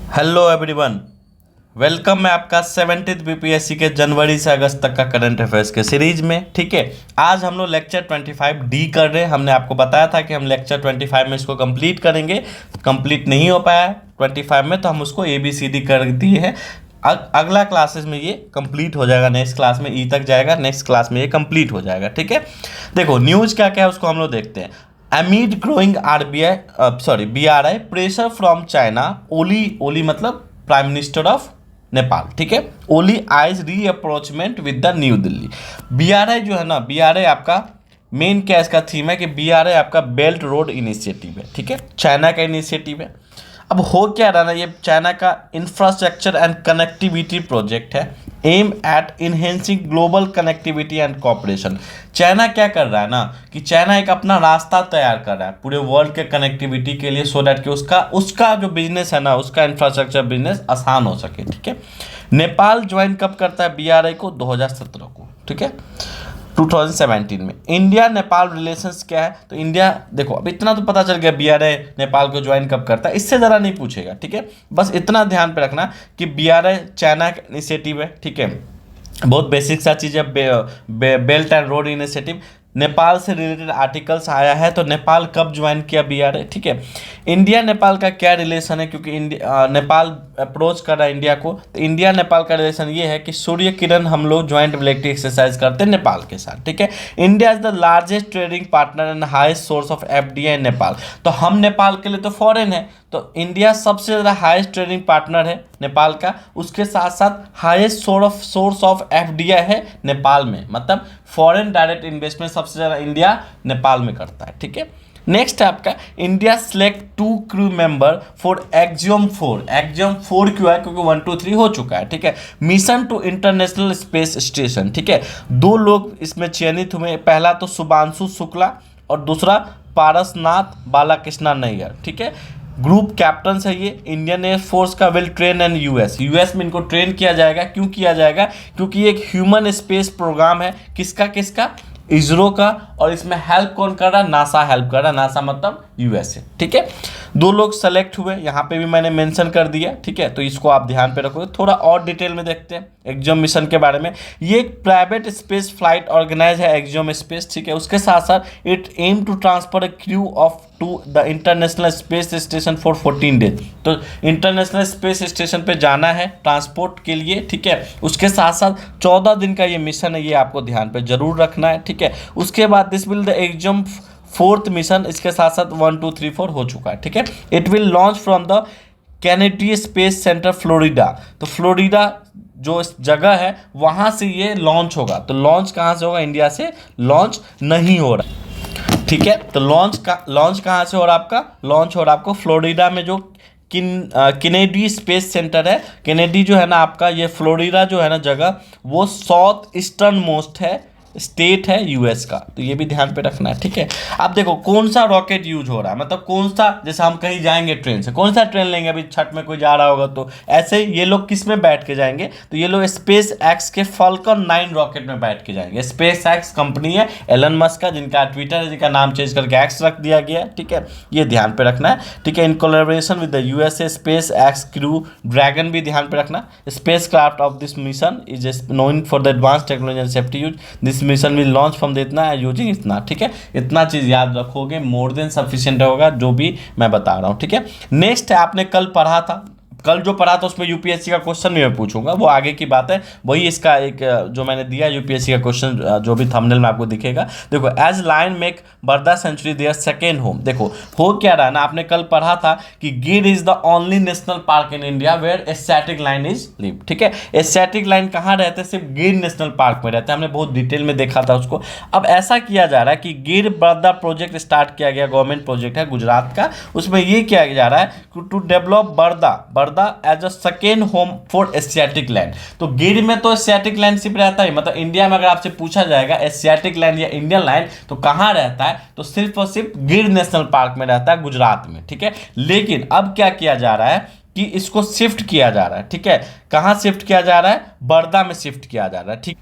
Hello everyone, welcome है आपका 70th BPSC के जनवरी से अगस्त तक का करंट अफेयर्स के सीरीज में। ठीक है, आज हम लोग लेक्चर 25 डी कर रहे हैं। हमने आपको बताया था कि हम लेक्चर 25 में इसको कंप्लीट करेंगे। कंप्लीट नहीं हो पाया 25 में, तो हम उसको ABCD कर दिए हैं। अगला क्लासेस में ये कंप्लीट हो जाएगा। नेक्स्ट क्लास में ई तक जाएगा, नेक्स्ट क्लास में ये कंप्लीट हो जाएगा। ठीक है, देखो न्यूज़ क्या क्या है उसको हम लोग देखते हैं। Amid growing BRI pressure from China, ओली मतलब प्राइम मिनिस्टर ऑफ नेपाल। ठीक है, Oli eyes rapprochement with the new Delhi. BRI जो है ना, BRI आपका मेन क्या इसका थीम है कि BRI आपका बेल्ट रोड इनिशिएटिव है। ठीक है, चाइना का इनिशिएटिव है। अब हो क्या रहा ना, ये चाइना का इंफ्रास्ट्रक्चर एंड कनेक्टिविटी प्रोजेक्ट है, aim at enhancing global connectivity and cooperation. China क्या कर रहा है ना कि चाइना एक अपना रास्ता तैयार कर रहा है पूरे वर्ल्ड के कनेक्टिविटी के लिए, सो दैट कि उसका जो बिजनेस है ना, उसका इंफ्रास्ट्रक्चर बिजनेस आसान हो सके। ठीक है, नेपाल ज्वाइन कब करता है BRI को? 2017 को। ठीक है, 2017 में। इंडिया नेपाल रिलेशंस क्या है? तो इंडिया देखो, अब इतना तो पता चल गया BRI नेपाल को ज्वाइन कब करता है, इससे ज़रा नहीं पूछेगा। ठीक है, बस इतना ध्यान पे रखना कि BRI चाइना का इनिशिएटिव है। ठीक है, बहुत बेसिक सा चीज़ है। Belt and road initiative, Nepal से रिलेटेड आर्टिकल्स आया है। तो नेपाल कब ज्वाइन किया BRI? ठीक है, इंडिया नेपाल का क्या रिलेशन है? क्योंकि नेपाल अप्रोच कर रहा है इंडिया को, तो इंडिया नेपाल का रिलेशन ये है कि सूर्य किरण हम लोग ज्वाइंट मिलिट्री एक्सरसाइज करते हैं नेपाल के साथ। ठीक है, India is the largest trading partner and highest source of FDI इन नेपाल। तो हम नेपाल के लिए तो फॉरेन है, तो इंडिया सबसे ज़्यादा हाईएस्ट ट्रेडिंग पार्टनर है नेपाल का, उसके साथ साथ हाईएस्ट सोर्स ऑफ FDI है नेपाल में, मतलब फॉरेन डायरेक्ट इन्वेस्टमेंट सबसे ज़्यादा इंडिया नेपाल में करता है। ठीक है, नेक्स्ट है आपका India select 2 crew member for axiom 4। Axiom 4 क्यों है? क्योंकि 1 2 3 हो चुका है। ठीक है, mission to International Space Station. ठीक है, 2 लोग इसमें चयनित हुए, पहला तो शुभांशु शुक्ला और दूसरा पारसनाथ बालाकृष्णा नैयर। ठीक है, ग्रुप कैप्टन है ये। इंडियन एयरफोर्स का विल ट्रेन एंड यूएस में इनको ट्रेन किया जाएगा। क्यों किया जाएगा? क्योंकि एक ह्यूमन स्पेस प्रोग्राम है। किसका? इसरो का। और इसमें हेल्प कौन कर रहा है? नासा हेल्प कर रहा है। नासा मतलब USA। ठीक है, 2 लोग सेलेक्ट हुए, यहाँ पे भी मैंने मेंशन कर दिया। ठीक है, तो इसको आप ध्यान पे रखोगे। थोड़ा और डिटेल में देखते हैं एक्जियम मिशन के बारे में। ये एक प्राइवेट स्पेस फ्लाइट ऑर्गेनाइज है एक्जियम स्पेस। ठीक है, उसके साथ साथ it aim to transfer a crew of to the International Space Station for 14 days. तो इंटरनेशनल स्पेस स्टेशन पे जाना है ट्रांसपोर्ट के लिए। ठीक है, उसके साथ साथ 14 दिन का ये मिशन है, ये आपको ध्यान पे जरूर रखना है। ठीक है, उसके बाद this will the axiom 4th mission, इसके साथ साथ 1 2 3 4 हो चुका है। ठीक है, it will launch from the Kennedy space centre Florida. तो फ्लोरिडा जो जगह है वहाँ से ये लॉन्च होगा। तो लॉन्च कहाँ से होगा? इंडिया से लॉन्च नहीं हो रहा। ठीक है, तो लॉन्च कहाँ से हो रहा? आपका लॉन्च हो रहा आपको फ्लोरिडा में, जो कैनेडी स्पेस सेंटर है। कैनेडी जो है ना आपका, ये फ्लोरिडा जो है ना जगह, वो साउथ ईस्टर्न मोस्ट है स्टेट है US का। तो ये भी ध्यान पे रखना है। ठीक है, अब देखो कौन सा रॉकेट यूज हो रहा है, मतलब कौन सा, जैसे हम कहीं जाएंगे ट्रेन से, कौन सा ट्रेन लेंगे? अभी छठ में कोई जा रहा होगा तो ऐसे ये लोग किस में बैठ के जाएंगे? तो ये लोग SpaceX के Falcon 9 रॉकेट में बैठ के जाएंगे। SpaceX कंपनी है एलन मस्क का, जिनका ट्विटर है, जिनका नाम चेंज करके X रख दिया गया है। ठीक है, ये ध्यान पे रखना है। ठीक है, in collaboration with the USA SpaceX crew dragon भी ध्यान पे रखना। Space craft of this mission is known for the advance technology and safety use. This mission will launch from the इतना यूजिंग इतना। ठीक है, इतना चीज याद रखोगे, मोर देन सफिशिएंट होगा जो भी मैं बता रहा हूँ। ठीक है, नेक्स्ट है, आपने कल पढ़ा था, कल जो पढ़ा था उसमें UPSC का क्वेश्चन भी मैं पूछूंगा, वो आगे की बात है। वही इसका एक जो मैंने दिया UPSC का क्वेश्चन, जो भी थंबनेल में आपको दिखेगा। देखो, as lion make Barda sanctuary their second home. देखो हो क्या रहा है ना, आपने कल पढ़ा था कि Gir is the only national park in India where asiatic lion is live. ठीक है, एस्टैटिक लाइन कहाँ रहते हैं? सिर्फ गिर नेशनल पार्क में रहते हैं। हमने बहुत डिटेल में देखा था उसको। अब ऐसा किया जा रहा है कि गिर बर्दा प्रोजेक्ट स्टार्ट किया गया, गवर्नमेंट प्रोजेक्ट है गुजरात का। उसमें ये किया जा रहा है to develop Barda as a second home for asiatic lion. तो गिर में तो एशियाटिक लैंड सिर्फ रहता है, मतलब इंडिया में अगर आपसे पूछा जाएगा एशियाटिक लैंड या इंडियन लैंड तो कहाँ रहता है, तो सिर्फ और सिर्फ गिर नेशनल पार्क में रहता है, गुजरात में। ठीक है, लेकिन अब क्या किया जा रहा है कि इसको शिफ्ट किया जा रहा है। ठीक है, कहाँ शिफ्ट किया जा रहा है? बर्दा में शिफ्ट किया जा रहा है। ठीक,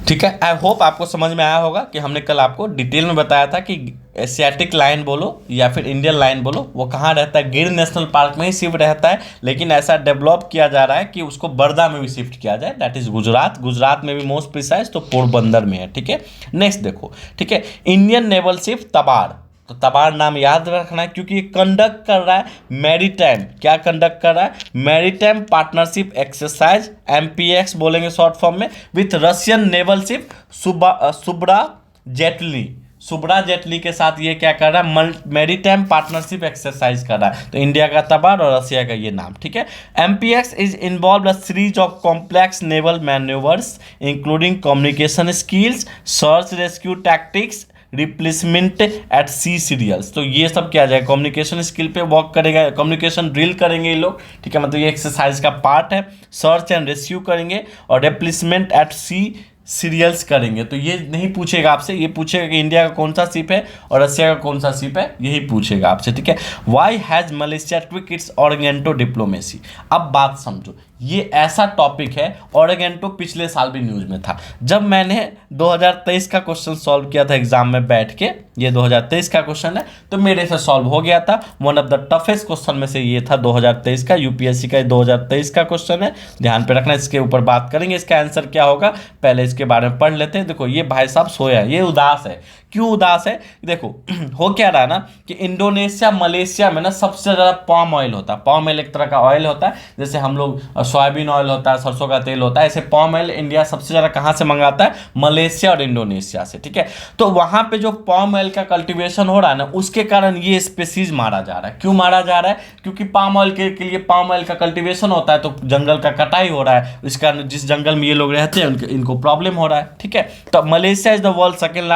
ठीक है। आई होप आपको समझ में आया होगा कि हमने कल आपको डिटेल में बताया था कि एशियाटिक लायन बोलो या फिर इंडियन लायन बोलो, वो कहाँ रहता है, गिर नेशनल पार्क में ही शिफ्ट रहता है, लेकिन ऐसा डेवलप किया जा रहा है कि उसको बर्दा में भी शिफ्ट किया जाए, दैट इज गुजरात। गुजरात में भी मोस्ट प्रिसाइज तो पोरबंदर में है। ठीक है, नेक्स्ट देखो। ठीक है, इंडियन नेवल शिप तबार, तो तबार नाम याद रखना है क्योंकि ये कंडक्ट कर रहा है मैरीटाइम, क्या कंडक्ट कर रहा है, मैरीटाइम पार्टनरशिप एक्सरसाइज, एमपीएक्स बोलेंगे शॉर्ट फॉर्म में, with Russian naval ship Subra Jaitley. Subra Jaitley के साथ ये क्या कर रहा है, मैरीटाइम पार्टनरशिप एक्सरसाइज कर रहा है। तो इंडिया का तबार और रशिया का ये नाम। ठीक है, MPX is involve a series of complex naval manoeuvres including communication skills, search rescue tactics, replacement at sea serials. तो ये सब क्या जाएगा, कम्युनिकेशन स्किल पे वर्क करेगा, कम्युनिकेशन ड्रिल करेंगे ये लोग। ठीक है, मतलब ये एक्सरसाइज का पार्ट है। सर्च एंड रेस्क्यू करेंगे और रिप्लेसमेंट एट सी सीरियल्स करेंगे। तो ये नहीं पूछेगा आपसे, ये पूछेगा कि इंडिया का कौन सा शिप है और रशिया का कौन सा शिप है, यही पूछेगा आपसे। ठीक है, why has Malaysia tweak its ऑर्गेंटो डिप्लोमेसी। अब बात समझो, ये ऐसा टॉपिक है, ऑर्गेंटो पिछले साल भी न्यूज में था। जब मैंने 2023 का क्वेश्चन सॉल्व किया था एग्जाम में बैठ के, ये 2023 का क्वेश्चन है तो मेरे से सॉल्व हो गया था। One of the toughest question में से ये था 2023 का, यूपीएससी का 2023 का क्वेश्चन है, ध्यान पे रखना। इसके ऊपर बात करेंगे, इसका आंसर क्या होगा, पहले इसके बारे में पढ़ लेते हैं। देखो ये भाई साहब सोया है, ये उदास है। क्यों उदास है, देखो हो क्या रहा है ना कि इंडोनेशिया मलेशिया में ना सबसे ज़्यादा पाम ऑयल होता है। पाम ऑयल एक तरह का ऑयल होता है, जैसे हम लोग सोयाबीन ऑयल होता है, सरसों का तेल होता है, ऐसे पाम ऑयल इंडिया सबसे ज़्यादा कहाँ से मंगाता है, मलेशिया और इंडोनेशिया से। ठीक है, तो वहाँ पे जो पाम ऑयल का कल्टीवेशन हो रहा है ना, उसके कारण ये स्पेसीज मारा जा रहा है। क्यों मारा जा रहा है, क्योंकि पाम ऑयल के लिए पाम ऑयल का कल्टीवेशन होता है तो जंगल का कटाई हो रहा है, इस कारण जिस जंगल में ये लोग रहते हैं इनको प्रॉब्लम हो रहा है। ठीक है, तो Malaysia is the world second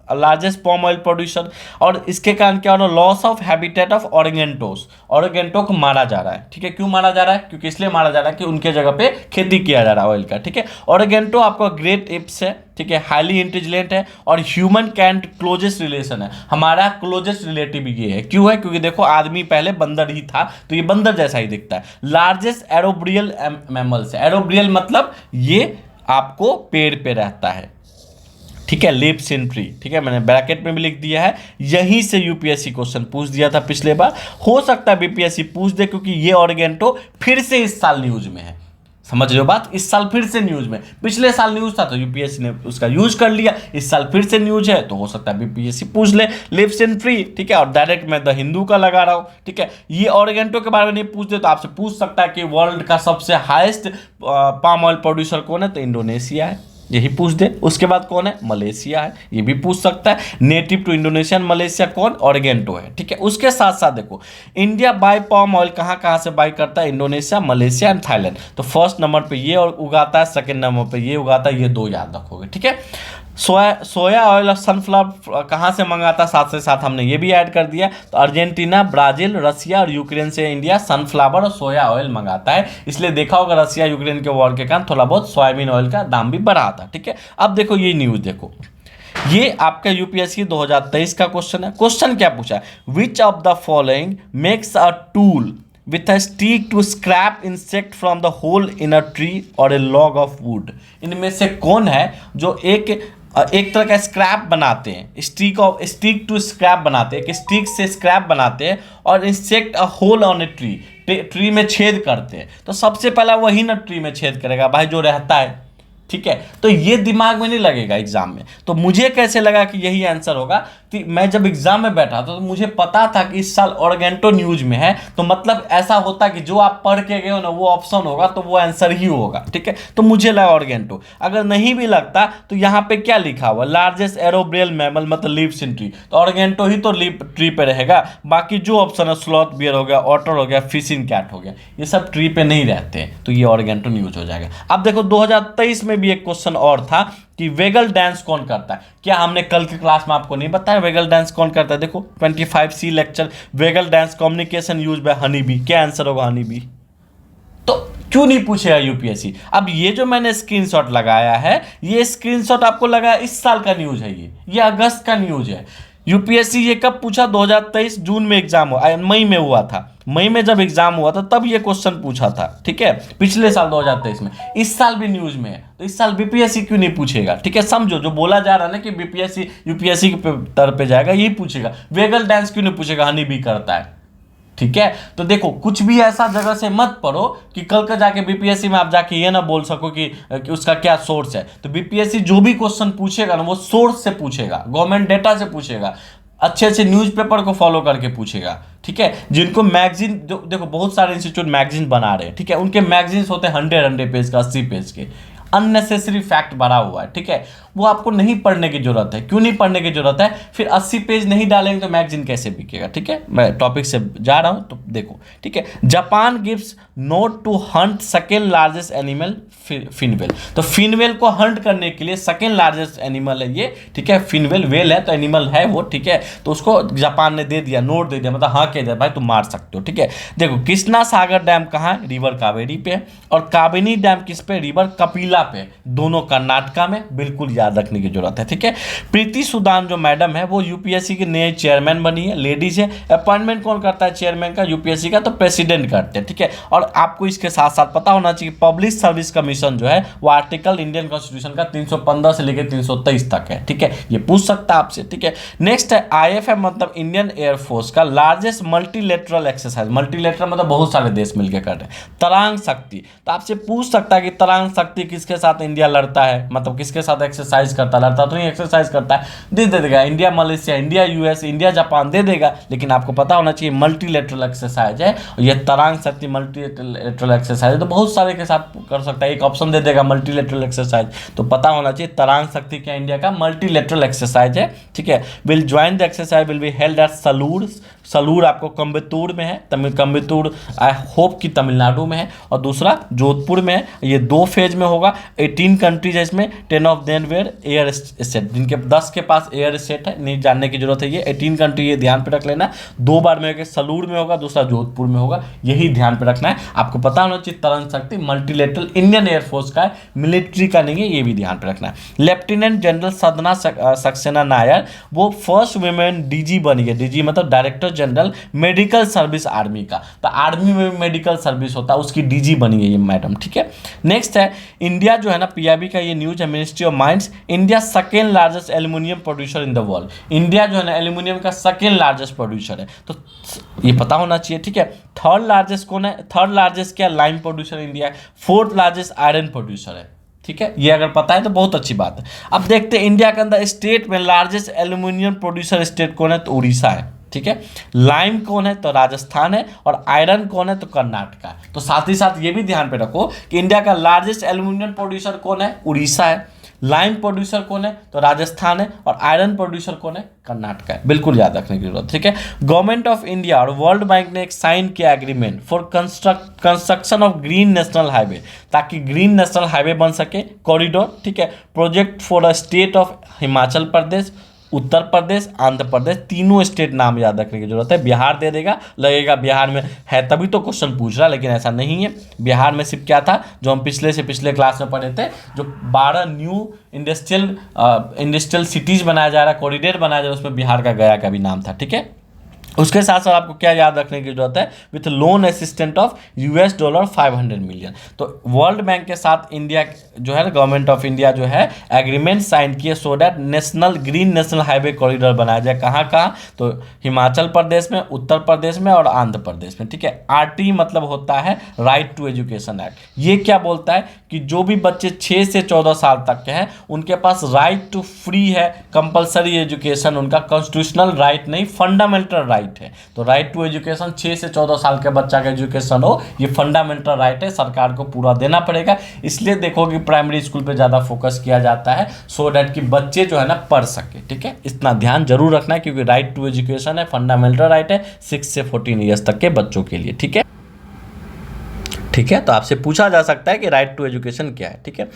largest palm oil producer, और इसके कारण क्या हो रहा है, लॉस ऑफ हैबिटेट ऑफ ऑर्गेंटोस, ऑर्गेंटो को मारा जा रहा है। ठीक है, क्यों मारा जा रहा है, क्योंकि इसलिए मारा जा रहा है कि उनके जगह पे खेती किया जा रहा है ऑयल का। ठीक है, ऑर्गेंटो आपका ग्रेट एप्स है, ठीक है, हाईली इंटेलिजेंट है और ह्यूमन कैंट क्लोजेस्ट रिलेशन है, हमारा क्लोजेस्ट रिलेटिव ये है। क्यों है, क्योंकि देखो आदमी पहले बंदर ही था तो ये बंदर जैसा ही दिखता है। लार्जेस्ट एरोब्रियल मैमल्स है, एरोब्रियल मतलब ये आपको पेड़ पे रहता है। ठीक है, लिव्स इन ट्री। ठीक है, मैंने ब्रैकेट में भी लिख दिया है, यहीं से यूपीएससी क्वेश्चन पूछ दिया था पिछले बार, हो सकता है बीपीएससी पूछ दे क्योंकि ये ऑर्गेंटो फिर से इस साल न्यूज में है। समझ रहे हो बात, इस साल फिर से न्यूज में, पिछले साल न्यूज था तो यूपीएससी ने उसका यूज कर लिया, इस साल फिर से न्यूज है तो हो सकता है बीपीएससी पूछ ले, लिव्स इन ट्री। ठीक है, और डायरेक्ट मैं द हिंदू का लगा रहा हूँ। ठीक है, ये ऑर्गेंटो के बारे में नहीं पूछते तो आपसे पूछ सकता है कि वर्ल्ड का सबसे हाईएस्ट पाम ऑयल प्रोड्यूसर कौन है, तो इंडोनेशिया है, यही पूछ दे। उसके बाद कौन है, मलेशिया है, ये भी पूछ सकता है। नेटिव टू इंडोनेशियन मलेशिया कौन, ऑर्गेंटो है। ठीक है, उसके साथ साथ देखो इंडिया बाय पाम ऑयल कहाँ कहाँ से बाय करता है, इंडोनेशिया, मलेशिया एंड थाईलैंड। तो फर्स्ट नंबर पे ये और उगाता है, सेकंड नंबर पे ये उगाता है, ये दो याद रखोगे। ठीक है, सोया ऑयल और सनफ्लावर कहाँ से मंगाता है, साथ से साथ हमने ये भी ऐड कर दिया। तो अर्जेंटीना, ब्राजील, रसिया और यूक्रेन से इंडिया सनफ्लावर और सोया ऑयल मंगाता है, इसलिए देखा होगा रसिया यूक्रेन के वॉर के कारण थोड़ा बहुत सोयाबीन ऑयल का दाम भी बढ़ा था। ठीक है, अब देखो ये न्यूज़ देखो, ये आपका यूपीएससी 2023 का क्वेश्चन है। क्वेश्चन क्या पूछा है, which of the following makes a tool with a stick to scrap insect from the hole in a tree or a log of wood। इनमें से कौन है जो एक तरह का स्क्रैप बनाते हैं, स्टिक टू स्क्रैप बनाते हैं, एक स्टिक से स्क्रैप बनाते हैं और insect a hole on a tree में छेद करते हैं। तो सबसे पहला वही ना ट्री में छेद करेगा भाई जो रहता है। ठीक है, तो ये दिमाग में नहीं लगेगा एग्जाम में। तो मुझे कैसे लगा कि यही आंसर होगा कि मैं जब एग्जाम में बैठा था तो मुझे पता था कि इस साल ऑर्गेंटो न्यूज में है, तो मतलब ऐसा होता कि जो आप पढ़ के गए हो ना वो ऑप्शन होगा तो वो आंसर ही होगा। ठीक है, तो मुझे लगा ऑर्गेंटो। अगर नहीं भी लगता तो यहाँ पे क्या लिखा हुआ, लार्जेस्ट एरोब्रियल मैमल मतलब लिव्स इन ट्री, तो ऑर्गेंटो ही तो ट्री पे रहेगा। बाकी जो ऑप्शन है स्लॉथ बियर हो गया, ऑटर हो गया, फिशिंग कैट हो गया, ये सब ट्री पे नहीं रहते हैं, तो ये ऑर्गेंटो न्यूज हो जाएगा। अब देखो 2023 में भी एक क्वेश्चन और था कि वेगल डांस कौन करता है। क्या हमने कल की क्लास में आपको नहीं बताया वेगल डांस कौन करता है। देखो 25C lecture, vagal dance communication use by honey bee, क्या आंसर होगा हनी बी। तो क्यों नहीं पूछेगा यूपीएससी। अब ये जो मैंने स्क्रीनशॉट लगाया है, ये स्क्रीनशॉट आपको लगा इस साल का न्यूज है, ये अगस्त का न्यूज है। यूपीएससी ये कब पूछा, 2023 जून में एग्जाम हुआ, मई में हुआ था। मई में जब एग्जाम हुआ था तब ये क्वेश्चन पूछा था, ठीक है, पिछले साल 2023 में। इस साल भी न्यूज में है, तो इस साल बीपीएससी क्यों नहीं पूछेगा, ठीक है, समझो जो बोला जा रहा है ना कि बीपीएससी यूपीएससी के तरफ पे जाएगा, यही पूछेगा। वेगल डांस क्यों नहीं पूछेगा, हनी भी करता है, ठीक है। तो देखो कुछ भी ऐसा जगह से मत पढ़ो कि कल का जाके बीपीएससी में आप जाके ये ना बोल सको कि उसका क्या सोर्स है। तो बीपीएससी जो भी क्वेश्चन पूछेगा ना वो सोर्स से पूछेगा, गवर्नमेंट डेटा से पूछेगा, अच्छे अच्छे न्यूज़पेपर को फॉलो करके पूछेगा, ठीक है। जिनको मैगजीन, जो देखो बहुत सारे इंस्टीट्यूट मैगजीन बना रहे हैं, ठीक है, उनके मैगजीन्स होते हैं 100 पेज का, 80 पेज के, अननेसेसरी फैक्ट भरा हुआ है, ठीक है, वो आपको नहीं पढ़ने की जरूरत है। क्यों नहीं पढ़ने की जरूरत है, फिर 80 पेज नहीं डालेंगे तो मैगजीन कैसे बिकेगा, ठीक है। मैं टॉपिक से जा रहा हूं तो देखो, ठीक है। Japan gives nod to hunt second largest animal fin whale. तो फिनवेल को हंट करने के लिए सेकेंड लार्जेस्ट एनिमल है ये, ठीक है, फिनवेल वेल है तो एनिमल है वो, ठीक है, तो उसको जापान ने दे दिया, नोट दे दिया, मतलब हाँ कह दिया भाई तुम मार सकते हो, ठीक है। देखो कृष्णा सागर डैम कहाँ है, रिवर कावेरी पे है, और काबिनी डैम किस पे, रिवर कपिला पे, दोनों कर्नाटका में, बिल्कुल याद रखने की जरूरत है, ठीक है। प्रीति सुदान जो मैडम है वो यूपीएससी की नए चेयरमैन बनी है, लेडीज है। अपॉइंटमेंट कौन करता है चेयरमैन का, यूपीएससी का, तो प्रेसिडेंट करते हैं, ठीक है। और आपको इसके साथ साथ पता होना चाहिए पब्लिक सर्विस कमीशन जो है वो आर्टिकल इंडियन कॉन्स्टिट्यूशन का 315 से लेकर 323 तक है, ठीक है, ये पूछ सकता है आपसे, ठीक है। नेक्स्ट है आईएफए मतलब इंडियन एयरफोर्स का लार्जेस्ट मल्टीलेटरल एक्सरसाइज, मल्टीलेटरल मतलब बहुत सारे देश मिलकर कर रहे हैं, तरांग शक्ति। तो आपसे पूछ सकता है कि तरांग शक्ति किसके साथ इंडिया लड़ता है, मतलब किसके साथ एक्सरसाइज करता है, लड़ता तो नहीं, एक्सरसाइज करता है, दे देगा India Malaysia, India US, India Japan दे देगा, लेकिन आपको पता होना चाहिए मल्टीलेटरल एक्सरसाइज है, और ये तरांग शक्ति मल्टीलेटरल एक्सरसाइज है, तो बहुत सारे के साथ कर सकता है, एक ऑप्शन दे देगा मल्टीलेटरल एक्सरसाइज, तो पता होना चाहिए तरांग शक्ति क्या इंडिया का मल्टीलेटरल एक्सरसाइज है, ठीक है। Will join the exercise will be held at Sulur, Sulur आपको कोयम्बटूर में है, कोयम्बटूर आई होप कि तमिलनाडु में है, और दूसरा जोधपुर में है। ये 2 फेज में होगा, 18 कंट्रीज है इसमें, 10 of them were air state, जिनके 10 के पास एयर स्टेट है, नहीं जानने की जरूरत है, ये 18 कंट्री, ये ध्यान पे रख लेना। 2 बार में होगा, सलूर में होगा, दूसरा जोधपुर में होगा, यही ध्यान पे रखना है। आपको पता होना चाहिए तरण शक्ति मल्टीलेटरल इंडियन एयरफोर्स का है, मिलिट्री का नहीं है, ये भी ध्यान पे रखना है। लेफ्टिनेंट जनरल सदना सक्सेना नायर वो फर्स्ट वुमेन डीजी बनी है, डीजी मतलब director general medical service army का, तो आर्मी में मेडिकल सर्विस होता है, उसकी डीजी बनी है ये मैडम, ठीक है। नेक्स्ट है इंडिया जो है ना, पीआईबी का ये न्यूज है, ministry of mines, India second largest aluminium producer in the world. India जो है ना एल्यूमिनियम का सेकेंड लार्जेस्ट प्रोड्यूसर है, तो ये पता होना चाहिए, ठीक है। थर्ड लार्जेस्ट कौन है, थर्ड लार्जेस्ट क्या, लाइम प्रोड्यूसर इंडिया है। फोर्थ लार्जेस्ट आयरन प्रोड्यूसर है, ठीक है, ये अगर पता है तो बहुत अच्छी बात है। अब देखते हैं इंडिया के अंदर स्टेट में लार्जेस्ट एल्यूमिनियम प्रोड्यूसर स्टेट कौन है, तो उड़ीसा है, ठीक है। लाइम कौन है, तो राजस्थान है, और आयरन कौन है, तो कर्नाटक है। तो साथ ही साथ ये भी ध्यान पे रखो कि इंडिया का लार्जेस्ट एल्यूमिनियम प्रोड्यूसर कौन है, उड़ीसा है, लाइम प्रोड्यूसर कौन है, तो राजस्थान है, और आयरन प्रोड्यूसर कौन है, कर्नाटक है, बिल्कुल याद रखने की जरूरत, ठीक है। गवर्नमेंट ऑफ इंडिया और वर्ल्ड बैंक ने एक साइन किया agreement for construction of green national highway, ताकि ग्रीन नेशनल हाईवे बन सके, कॉरिडोर, ठीक है। Project for a state of Himachal Pradesh, Uttar Pradesh, Andhra Pradesh, तीनों स्टेट नाम याद रखने की जरूरत है। बिहार दे देगा, लगेगा बिहार में है तभी तो क्वेश्चन पूछ रहा, लेकिन ऐसा नहीं है। बिहार में सिर्फ क्या था जो हम पिछले से पिछले क्लास में पढ़े थे, जो 12 न्यू इंडस्ट्रियल सिटीज बनाया जा रहा है, कॉरिडोर बनाया जा रहा है, उसमें बिहार का गया का भी नाम था, ठीक है। उसके साथ साथ आपको क्या याद रखने की जरूरत है, with loan assistant of $500 million. तो वर्ल्ड बैंक के साथ इंडिया जो है गवर्नमेंट ऑफ इंडिया जो है एग्रीमेंट साइन किए, so that national green national highway corridor बनाया जाए। कहाँ कहाँ, तो हिमाचल प्रदेश में, उत्तर प्रदेश में, और आंध्र प्रदेश में, ठीक है। आरटी मतलब होता है राइट टू एजुकेशन एक्ट। ये क्या बोलता है कि जो भी बच्चे 6 से 14 साल तक के हैं उनके पास राइट टू फ्री है, कंपलसरी एजुकेशन, उनका कॉन्स्टिट्यूशनल राइट नहीं, फंडामेंटल राइट है। तो राइट टू एजुकेशन 6 से 14 साल के बच्चा का एजुकेशन हो, ये फंडामेंटल राइट है, सरकार को पूरा देना पड़ेगा। इसलिए देखो कि प्राइमरी स्कूल पे ज़्यादा फोकस किया जाता है, सो डैट कि बच्चे जो है ना पढ़ सके, ठीक है। इतना ध्यान जरूर रखना है, क्योंकि राइट टू एजुकेशन है, फंडामेंटल राइट है 6 से 14 ईयर्स तक के बच्चों के लिए, ठीक है। ठीक है, तो आपसे पूछा जा सकता है कि राइट टू एजुकेशन क्या है। ठीक है,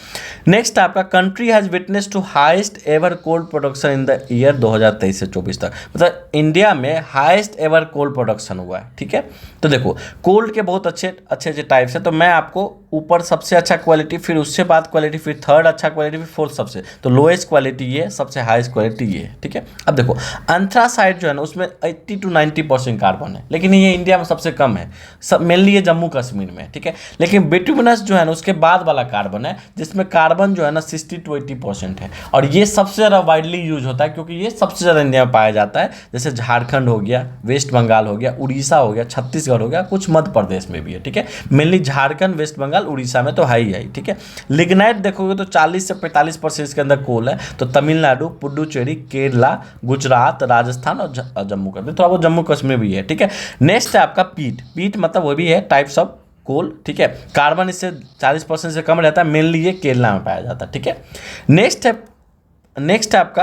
नेक्स्ट आपका country has witness to highest ever coal production in the year 2023 से 24 तक, मतलब इंडिया में हाईएस्ट एवर कोल प्रोडक्शन हुआ है। ठीक है, तो देखो कोल के बहुत अच्छे अच्छे टाइप्स है, तो मैं आपको ऊपर सबसे अच्छा क्वालिटी, फिर उससे बाद क्वालिटी, फिर थर्ड अच्छा क्वालिटी, फिर फोर्थ सबसे, तो लोएस्ट क्वालिटी ये, सबसे हाईएस्ट क्वालिटी ये है। ठीक है, अब देखो एंथ्रासाइड जो है ना उसमें 80 to 90% कार्बन है, लेकिन ये इंडिया में सबसे कम है, सब मेनली ये जम्मू कश्मीर में। ठीक है, लेकिन बिटुमिनस जो है ना उसके बाद वाला कार्बन है, जिसमें कार्बन जो है ना 60 to 80% है, और ये सबसे ज़्यादा वाइडली यूज होता है क्योंकि ये सबसे ज़्यादा इंडिया में पाया जाता है। जैसे झारखंड हो गया, वेस्ट बंगाल हो गया, उड़ीसा हो गया, छत्तीसगढ़ हो गया, कुछ मध्य प्रदेश में भी है। ठीक है, मेनली झारखंड, वेस्ट बंगाल, उड़ीसा में तो है ही है। ठीक है, लिग्नाइट देखोगे तो 40 से 45% इसके अंदर कोल है, तो तमिलनाडु, पुडुचेरी, केरला, गुजरात, राजस्थान और जम्मू कश्मीर, थोड़ा बहुत जम्मू कश्मीर भी है। ठीक है, नेक्स्ट है आपका पीट। पीट मतलब वो भी है टाइप्स ऑफ कोल। ठीक है, कार्बन इससे 40% से कम रहता है, मेनली ये केरला में पाया जाता है। ठीक है, नेक्स्ट है आपका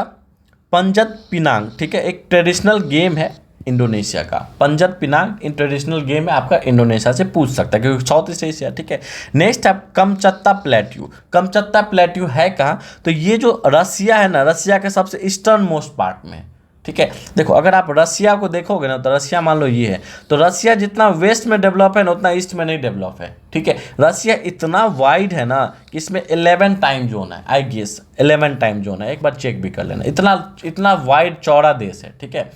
पंजत पिनांग। ठीक है, एक ट्रेडिशनल गेम है इंडोनेशिया का। पंजत पिनांग इन ट्रेडिशनल गेम है आपका, इंडोनेशिया से पूछ सकता है क्योंकि साउथ ईस्ट एशिया। ठीक है, नेक्स्ट आप कमचत्ता प्लेट्यू। कमचत्ता प्लेट्यू है कहाँ, तो ये जो रसिया है ना, रसिया के सबसे ईस्टर्न मोस्ट पार्ट में। ठीक है, देखो अगर आप रसिया को देखोगे ना, तो रसिया मान लो ये है, तो रसिया जितना वेस्ट में डेवलप है ना उतना ईस्ट में नहीं डेवलप है। ठीक है, रसिया इतना वाइड है ना कि इसमें 11 टाइम जोन है, आई गेस 11 टाइम जोन है, एक बार चेक भी कर लेना, इतना वाइड चौड़ा देश है। ठीक है,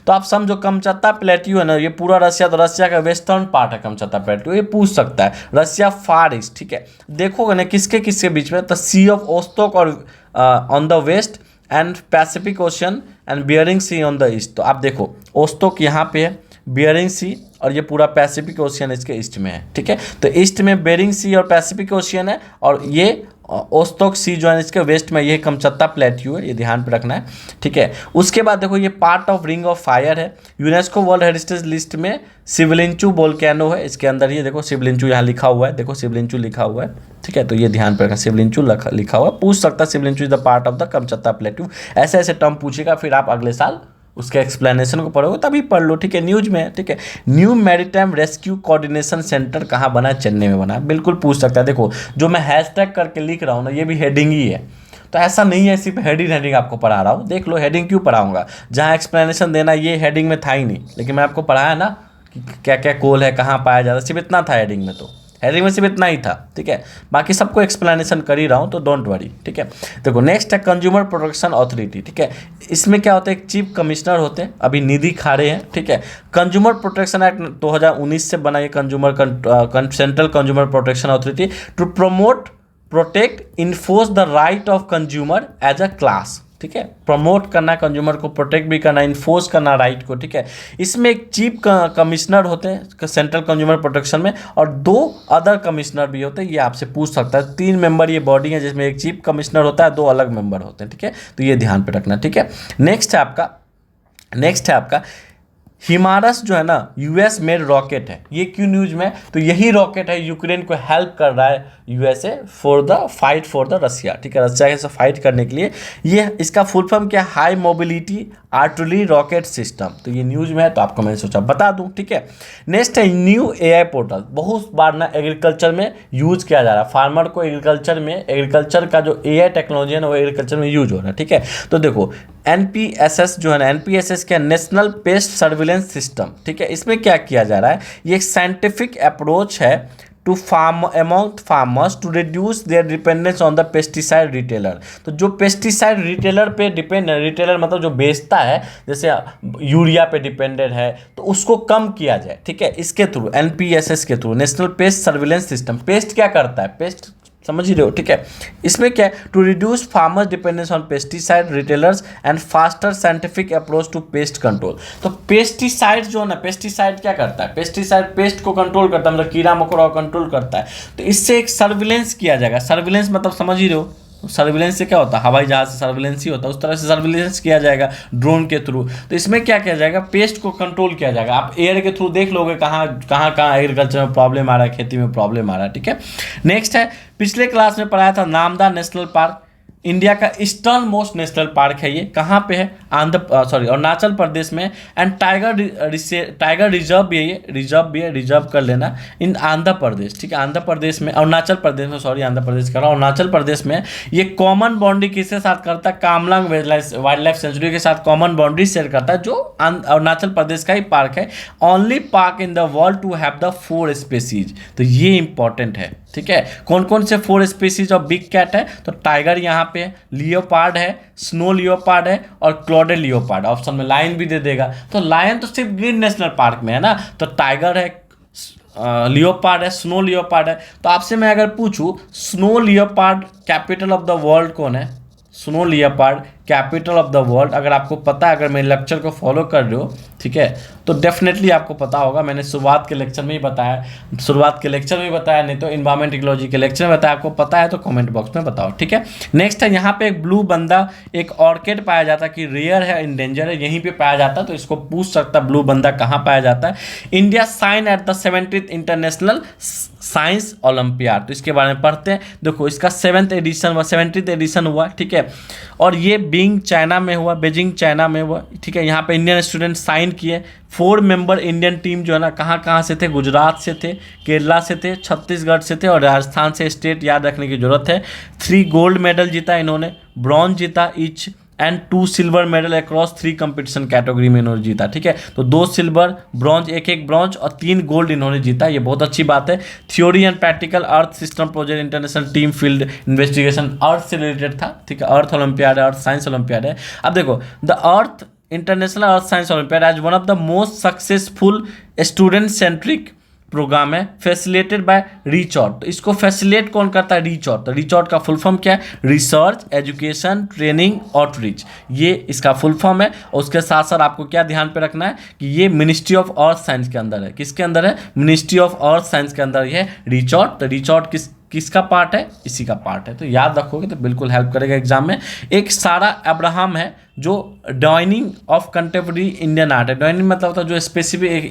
तो आप समझो कमचत्ता प्लेट्यू है ना, ये पूरा रसिया, तो रसिया का वेस्टर्न पार्ट है कमचत्ता प्लेट्यू, ये पूछ सकता है। रसिया फार ईस्ट। ठीक है, देखोगे ना किसके किसके बीच में, तो सी ऑफ ओस्टोक और on the west and Pacific Ocean and Bering Sea on the east. तो आप देखो ओस्टोक यहाँ पे है, बियरिंग सी और ये पूरा पैसिफिक ओशियन इसके ईस्ट में है। ठीक है, तो ईस्ट में बेरिंग सी और पैसिफिक ओशियन है, और ये ओस्टोक सी जो है इसके वेस्ट में ये कमचत्ता प्लेट्यू है, ये ध्यान पे रखना है। ठीक है, उसके बाद देखो ये part of ring of fire है, यूनेस्को वर्ल्ड हेरिटेज लिस्ट में शिवलिंचू वोल्केनो है, इसके अंदर ये देखो शिवलिंचू यहाँ लिखा हुआ है, देखो शिवलिंचू लिखा हुआ है। ठीक है, तो ये ध्यान पे रखना, शिवलिंचू लिखा हुआ है, पूछ सकता है Shiveluch is the part of the Kamchatka plateau, ऐसे ऐसे टर्म पूछेगा, फिर आप अगले साल उसके एक्सप्लेनेशन को पढ़ोगे तभी पढ़ लो। ठीक है, न्यूज में। ठीक है, new maritime rescue coordination centre कहाँ बना है, चेन्नई में बना है, बिल्कुल पूछ सकता है। देखो जो मैं हैशटैग करके लिख रहा हूँ ना, ये भी हेडिंग ही है, तो ऐसा नहीं है सिर्फ हेडिंग आपको पढ़ा रहा हूँ। देख लो हेडिंग क्यों पढ़ाऊंगा, जहाँ एक्सप्लेनेशन देना ये हेडिंग में था ही नहीं, लेकिन मैं आपको पढ़ाया ना कि क्या क्या कोल है, कहाँ पाया जाता है, सिर्फ इतना था हेडिंग में, तो हेडिंग में सिर्फ इतना ही था। ठीक है, बाकी सबको एक्सप्लेनेशन कर ही रहा हूँ, तो डोंट वरी। ठीक है, देखो नेक्स्ट है कंज्यूमर प्रोटेक्शन अथॉरिटी। ठीक है, इसमें क्या होता है, एक चीफ कमिश्नर होते हैं, अभी निधि खाड़े हैं। ठीक है, कंज्यूमर प्रोटेक्शन एक्ट 2019 से बना ये Central Consumer Protection Authority to promote, protect, enforce the right of consumer as a class. ठीक है, प्रमोट करना कंज्यूमर को, प्रोटेक्ट भी करना, इन्फोर्स करना राइट को। ठीक है, इसमें एक चीफ कमिश्नर होते हैं सेंट्रल कंज्यूमर प्रोटेक्शन में, और 2 अदर कमिश्नर भी होते हैं, ये आपसे पूछ सकता है। 3 मेंबर ये बॉडी है जिसमें एक चीफ कमिश्नर होता है, 2 अलग मेंबर होते हैं। ठीक है, तो ये ध्यान पे रखना। ठीक है, नेक्स्ट है आपका हिमारस जो है ना, यूएस मेड रॉकेट है। ये क्यों न्यूज में, तो यही रॉकेट है यूक्रेन को हेल्प कर रहा है USA for the fight for the Russia. ठीक है, रसिया से फाइट करने के लिए। ये इसका फुल फॉर्म क्या, high mobility artillery rocket system. तो ये न्यूज में है, तो आपको मैंने सोचा बता दूं। ठीक है, नेक्स्ट है न्यू एआई पोर्टल। बहुत बार ना एग्रीकल्चर में यूज किया जा रहा है, फार्मर को एग्रीकल्चर का जो एआई टेक्नोलॉजी है ना, वो एग्रीकल्चर में यूज हो रहा है। ठीक है, तो देखो एनपीएसएस जो है ना, एनपीएसएस क्या, नेशनल पेस्ट सर्विलेंस सिस्टम। ठीक है, इसमें क्या किया जा रहा है, ये एक साइंटिफिक अप्रोच है to among farmers to reduce their dependence on the pesticide retailer. तो जो पेस्टिसाइड रिटेलर पे डिपेंड है, रिटेलर मतलब जो बेचता है, जैसे यूरिया पे डिपेंडेड है, तो उसको कम किया जाए। ठीक है, इसके थ्रू, एनपीएसएस के through, national paste surveillance system. Paste क्या करता है, पेस्ट समझ ही रहे हो। ठीक है, इसमें क्या है, to reduce farmers dependence on pesticide retailers and faster scientific approach to pest control. तो पेस्टिसाइड जो है ना, पेस्टिसाइड क्या करता है, पेस्टिसाइड पेस्ट को कंट्रोल करता है, मतलब कीड़ा मकोड़ा को कंट्रोल करता है। तो इससे एक सर्विलेंस किया जाएगा। सर्विलेंस मतलब समझ ही रहे हो, सर्विलेंस से क्या होता है, हवाई जहाज से सर्विलेंस ही होता है, उस तरह से सर्विलेंस किया जाएगा ड्रोन के थ्रू। तो इसमें क्या किया जाएगा, पेस्ट को कंट्रोल किया जाएगा। आप एयर के थ्रू देख लोगे कहाँ एग्रीकल्चर में प्रॉब्लम आ रहा है, खेती में प्रॉब्लम आ रहा है। ठीक है, नेक्स्ट है, पिछले क्लास में पढ़ाया था नामदा नेशनल पार्क। इंडिया का ईस्टर्न मोस्ट नेशनल पार्क है। ये कहाँ पे है? अरुणाचल प्रदेश में। एंड टाइगर रिजर्व भी है, ये रिजर्व भी है, रिजर्व कर लेना, इन आंध्र प्रदेश, ठीक है। आंध्र प्रदेश में, अरुणाचल प्रदेश में, सॉरी आंध्र प्रदेश कर रहा हूँ, अरुणाचल प्रदेश में। ये कॉमन बाउंड्री किसके साथ करता है? कामलांग वाइल्ड लाइफ सेंचुरी के साथ कॉमन बाउंड्री शेयर करता है, जो अरुणाचल प्रदेश का ही पार्क है। Only park in the world to have the 4 species. तो ये इंपॉर्टेंट है, ठीक है। कौन कौन से 4 स्पीसीज ऑफ बिग कैट है? तो टाइगर यहाँ पे, लियोपार्ड है, स्नो लियोपार्ड है, और क्लॉडेड लियोपार्ड। ऑप्शन में लायन भी दे देगा। तो लायन तो सिर्फ गिर नेशनल पार्क में है ना, तो टाइगर है, लियोपार्ड है, स्नो लियोपार्ड है। तो आपसे मैं अगर पूछूं snow leopard capital of the world कौन है? Snow leopard capital of the world, अगर आपको पता है, अगर मेरे लेक्चर को फॉलो कर रहे हो, ठीक है, तो डेफिनेटली आपको पता होगा। मैंने शुरुआत के लेक्चर में ही बताया, नहीं तो इन्वायरमेंट इकोलॉजी के लेक्चर में बताया। आपको पता है तो कमेंट बॉक्स में बताओ, ठीक है। नेक्स्ट है यहाँ पे एक ब्लू बंदा, एक ऑर्किड पाया जाता है, कि रेयर है, इंडेंजर है, यहीं पे पाया जाता है। तो इसको पूछ सकता है ब्लू बंदा कहाँ पाया जाता है। India sign at the 70th International Science Olympiad. तो इसके बारे में पढ़ते हैं। देखो इसका 70th एडिशन हुआ, ठीक है, और ये बीजिंग चाइना में हुआ, ठीक है। यहाँ पे इंडियन स्टूडेंट साइन किए। 4 मेंबर इंडियन टीम जो है ना, कहाँ से थे? गुजरात से थे, केरला से थे, छत्तीसगढ़ से थे, और राजस्थान से। स्टेट याद रखने की जरूरत है। 3 गोल्ड मेडल जीता इन्होंने, ब्रॉन्ज जीता each, and 2 silver medal across 3 competition category में इन्होंने जीता, ठीक है। तो 2 सिल्वर, ब्रॉन्ज, एक ब्रॉन्ज और 3 गोल्ड इन्होंने जीता। ये बहुत अच्छी बात है। Theory and practical earth system project international team field investigation, earth से रिलेटेड था, ठीक है। अर्थ ओलंपियाड है, अर्थ साइंस ओलंपियाड है। अब देखो the earth international earth science olympiad as one of the most successful student centric programme है, फैसिलिटेटेड बाय रीचॉट। तो इसको फैसिलिटेट कौन करता है? रीचॉट। तो रीचॉट का फुल फॉर्म क्या है? रिसर्च, एजुकेशन, ट्रेनिंग, आउटरीच, ये इसका फुल फॉर्म है। और उसके साथ साथ आपको क्या ध्यान पे रखना है कि ये मिनिस्ट्री ऑफ अर्थ साइंस के अंदर है। किसके अंदर है? मिनिस्ट्री ऑफ अर्थ साइंस के अंदर ये रीचॉट। तो रीचॉट किसका पार्ट है? इसी का पार्ट है। तो याद रखोगे तो बिल्कुल हेल्प करेगा एग्जाम में। एक सारा अब्राहम है जो डॉइनिंग ऑफ कंटेम्प्रेरी इंडियन आर्ट है। डॉइनिंग मतलब होता है जो स्पेसिफिक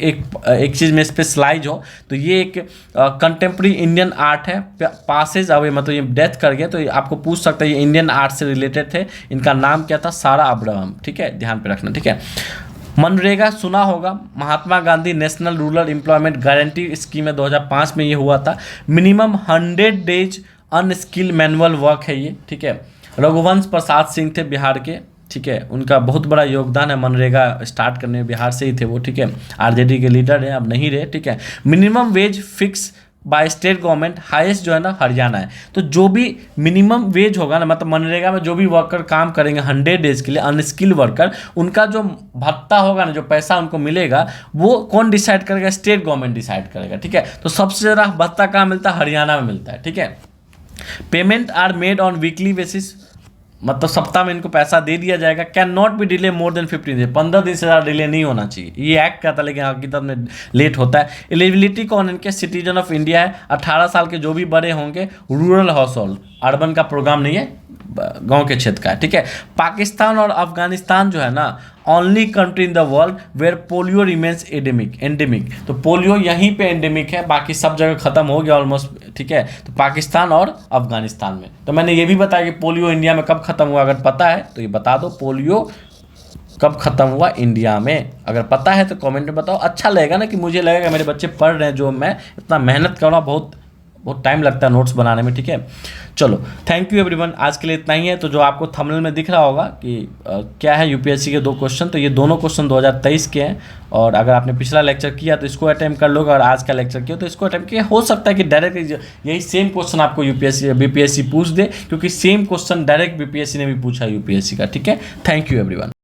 एक चीज़ में स्पेशलाइज हो। तो ये एक कंटेम्प्रेरी इंडियन आर्ट है। पासेज अवे मतलब ये डेथ कर गया, तो आपको पूछ सकता है, ये इंडियन आर्ट से रिलेटेड थे। इनका नाम क्या था? सारा अब्राहम, ठीक है, ध्यान पे रखना, ठीक है। मनरेगा सुना होगा, Mahatma Gandhi national rural employment guarantee scheme है, 2005 में ये हुआ था। Minimum 100 days unskilled manual work है ये, ठीक है। रघुवंश प्रसाद सिंह थे बिहार के, ठीक है, उनका बहुत बड़ा योगदान है मनरेगा स्टार्ट करने में। बिहार से ही थे वो, ठीक है। आरजेडी के लीडर हैं, अब नहीं रहे, ठीक है। Minimum wage fix by state government, highest जो है ना हरियाणा है। तो जो भी मिनिमम वेज होगा ना, मतलब मनरेगा में जो भी वर्कर काम करेंगे 100 डेज के लिए, अनस्किल वर्कर, उनका जो भत्ता होगा ना, जो पैसा उनको मिलेगा, वो कौन डिसाइड करेगा? स्टेट गवर्नमेंट डिसाइड करेगा, ठीक है। तो सबसे ज़्यादा भत्ता कहाँ मिलता है? हरियाणा में मिलता है, ठीक है। Payment are made on weekly basis, मतलब सप्ताह में इनको पैसा दे दिया जाएगा। Can not be delay more than 15 days, 15 दिन से ज़्यादा डिले नहीं होना चाहिए। ये एक्ट कहता है, लेकिन हकीकत में लेट होता है। एलिजिबिलिटी कौन इनके? सिटीजन ऑफ इंडिया है, 18 साल के जो भी बड़े होंगे, रूरल हाउस होल्ड, अर्बन का प्रोग्राम नहीं है, गांव के क्षेत्र का है, ठीक है। पाकिस्तान और अफगानिस्तान जो है ना, only country in the world where polio remains endemic. तो पोलियो यहीं पे एंडेमिक है, बाकी सब जगह खत्म हो गया ऑलमोस्ट, ठीक है। तो पाकिस्तान और अफगानिस्तान में। तो मैंने ये भी बताया कि पोलियो इंडिया में कब खत्म हुआ, अगर पता है तो ये बता दो, पोलियो कब खत्म हुआ इंडिया में। अगर पता है तो कमेंट में बताओ। अच्छा लगेगा ना, कि मुझे लगेगा मेरे बच्चे पढ़ रहे हैं, जो मैं इतना मेहनत कर रहा हूँ, बहुत टाइम लगता है नोट्स बनाने में, ठीक है। चलो, थैंक यू एवरीवन, आज के लिए इतना ही है। तो जो आपको थंबनेल में दिख रहा होगा कि क्या है यूपीएससी के 2 क्वेश्चन, तो ये दोनों क्वेश्चन 2023 के हैं। और अगर आपने पिछला लेक्चर किया तो इसको अटेम्प्ट कर लोगे, और आज का लेक्चर किया तो इसको अटेम्प्ट किया। हो सकता है कि डायरेक्ट यही सेम क्वेश्चन आपको बीपीएससी पूछ दे, क्योंकि सेम क्वेश्चन डायरेक्ट बीपीएससी ने भी पूछा यूपीएससी का, ठीक है। Thank you everyone.